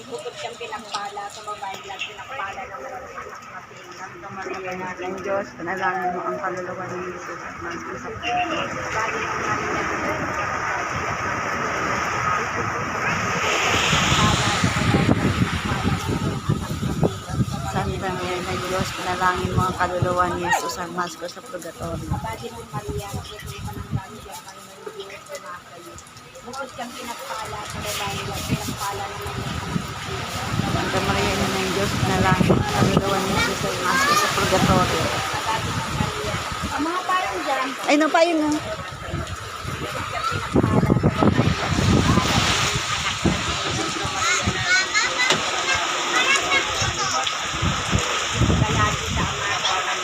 Bukod kang pinagpala sa babae lang, pinagpala naman ang anak na pinag. Santa Maria ng Diyos, panalangin mo ang kaluluwa ni Jesus at maging sa Bali ng Maria Santa Maria ng Diyos, panalangin mo ang kaluluwa ni Jesus at masko sa purgatorio. Bali ng Maria, napupuno ka ng grasya, Panginoon Diyos, sumakayo. Bukod kang pinagpala sa babae lang, pinagpala naman ang anak na pinag. Santa Maria ng Diyos, panalangin mo ang kaluluwa ni Jesus at masko sa purgatorio. Bali ng Maria, ang mga parang dyan, Ay, no pa yun no? bukod kang pinagpala sa babae lang, lalaki sa ama, parang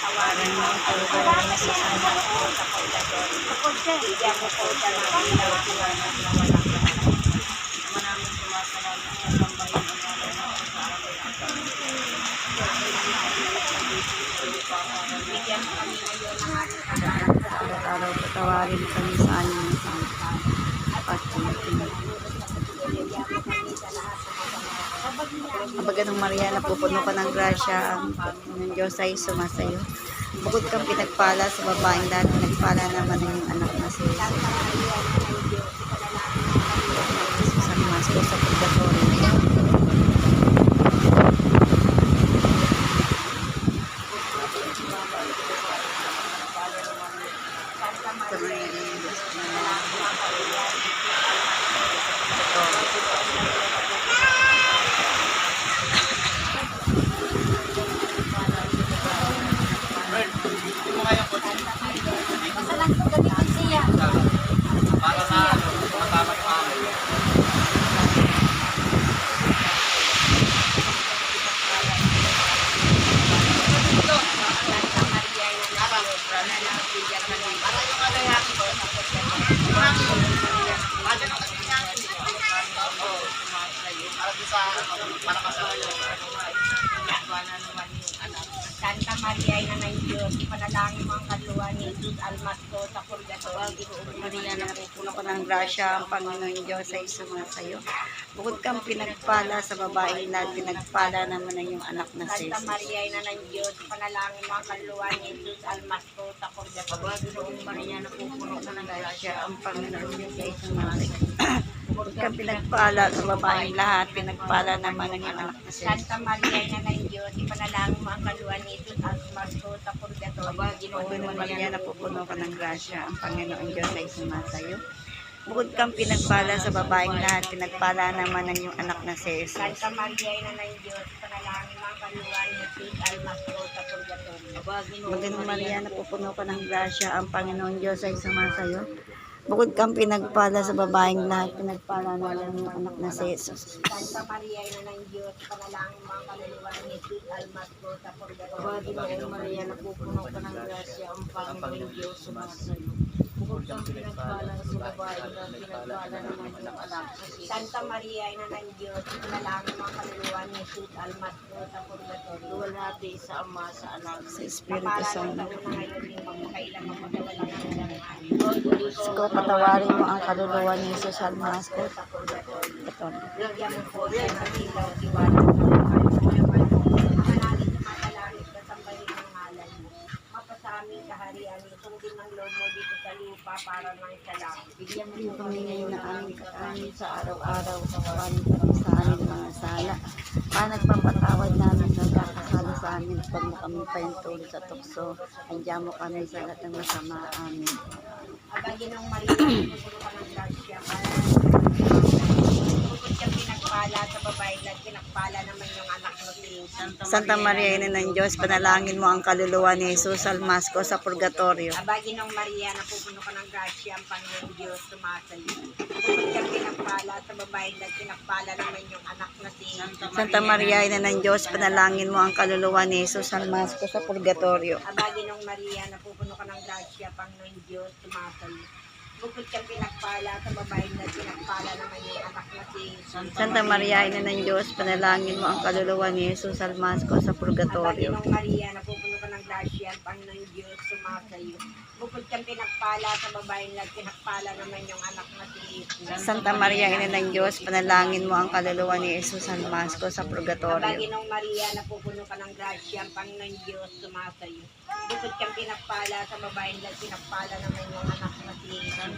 tawarin mo ang kaluluwa ni Jesus at masko sa purgatorio. Bigyan mo po siya ng ilaw, tiwanag na walang hanggan. Maraming sumasalamat sa sambahin ng mga Bigyan mo kami ngayon ng ating kasalanan. araw-araw patawarin kami sa aming pagkakas. Kapag ng Maria, napupuno ka ng grasya, ang ng Diyos ay sumasayo. Bukod kang pinagpala sa babaeng lahat, pinagpala naman ng iyong anak na si Jesus. Sa masko sa purgatorio. Sa Maria ng Diyos, Santa Maria ay nanay Diyos, panalangin mo ang kaluluwa ni Jesus Almasco sa purgatorio. Maria, napupuno ka ng grasya, ang Panginoon Diyos ay sumasayo. Bukod kang pinagpala sa babaeng lahat, pinagpala naman ng iyong anak na si Santa Jesus. Maria ay nanay Diyos, panalangin mo ang kaluluwa ni Jesus Almasco sa purgatorio. Maria, napupuno ka ng grasya, ang Panginoon Diyos ay sumasayo. Bukod kang pinagpala sa babaeng lahat, pinagpala naman ng iyong anak na si Jesus. Santa Maria ay nanay Diyos, ipanalangin mo ang kaluluwa ni Jesus Almasco sa purgatorio. Panginoon Maria, napupuno ka ng grasya, ang Panginoon Diyos ay sumasayo. Bukod kang pinagpala sa babaeng lahat, pinagpala naman ng iyong anak na si Jesus. Santa Maria ay nanay Diyos, panalangin mo ang kaluluwa ni Jesus Almasco sa purgatorio. Panginoon Maria, napupuno ka ng grasya, ang Panginoon Diyos ay sumasayo. Bukod kang pinagpala sa babaeng lahat, pinagpala naman ng iyong anak na si Jesus. Santa Maria ay nanay Diyos, panalangin mo ang kaluluwa ni Jesus Almasco sa purgatorio. Panginoon Maria, napupuno ka ng grasya, ang Panginoon Diyos sumasayo. Bukod kang pinagpala sa babaeng lahat, pinagpala naman ng iyong anak na si Jesus. Santa Maria ay nanay Diyos, panalangin mo ang kaluluwa ni Jesus Almasco sa purgatorio. Luwal natin sa Ama, sa Anak, sa Espiritu Para Santo. sa una ngayon din magpakailan ang magkawalang hanggang. Diyos ko, patawarin mo ang kaluluwa ni Jesus Almasco. Ito. Bigyan mo po siya ng ilaw, tiwanag na walang manalangin sa mga langit, kasambahin ng ngalan mo. Mapasaming kaharian, sundin ng loob mo dito sa lupa para ng sa langit. Bigyan mo kami ngayon ng aming kakanin sa araw-araw sa kawanin kami sa aming mga sala. Nagpapatawad namin sa nagkakasala sa amin pag mo kami pahintulot sa tukso. Andiyan mo kami sa lahat ng masama. Amen. Abagin ng Maria, pupuno ka ng grasya, bukod kang pinagpala sa babae lang, pinagpala naman yung anak mo si Santa Maria, Ina ng Diyos, panalangin mo ang kaluluwa ni Jesus Almasco sa purgatorio. Abagin ng Maria, napupuno ka ng grasya, ang Panginoon Diyos, sumasayo. Bukod kang pinagpala sa babae lang, pinagpala naman yung anak na si Santa Maria, Ina ng Diyos, panalangin mo ang kaluluwa ni Jesus Almasco sa purgatorio. Abagin ng Maria, napupuno ka ng grasya, Panginoon Diyos, sumasayo. Bukod kang pinagpala sa babae na pinagpala naman yung anak na si Santa Maria, Ina ng Diyos, panalangin mo ang kaluluwa ni Jesus Almasco sa Abagin purgatorio. ng Maria, napupuno ka ng grasya, Panginoon Diyos, sumasayo. Bukod kang pinagpala sa babae na pinagpala naman yung anak na si Santa Maria, Ina ng Diyos, panalangin mo ang kaluluwa ni Jesus Almasco sa Aba, purgatorio. Ginong Maria, napupuno ka ng grasya, ang Panginoon Diyos, sumasayo. Bukod kang pinagpala sa babaeng lahat, pinagpala naman yung anak na si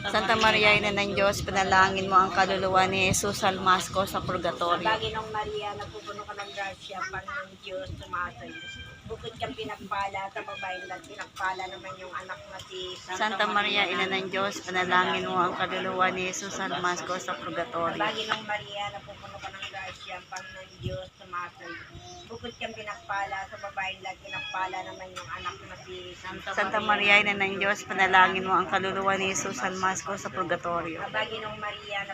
Santa Maria, Ina ng Diyos, panalangin mo ang kaluluwa ni Jesus Almasco sa purgatorio. Aba, Ginong Maria, napupuno ka ng grasya, ang Panginoon Diyos, sumasayo. Bukod kang pinagpala sa babaeng lahat, pinagpala naman yung anak na si Santa Maria, Ina ng Diyos, panalangin mo ang kaluluwa ni Jesus Almasco sa purgatorio. Aba, Ginong Maria, napupuno ka ng grasya, ang Panginoon Diyos, sumasayo. Bukod kang pinagpala sa babaeng lahat, pinagpala naman yung anak na si Santa Maria, Ina ng Diyos, panalangin mo ang kaluluwa ni Jesus Almasco sa purgatorio. Aba, Ginong Maria,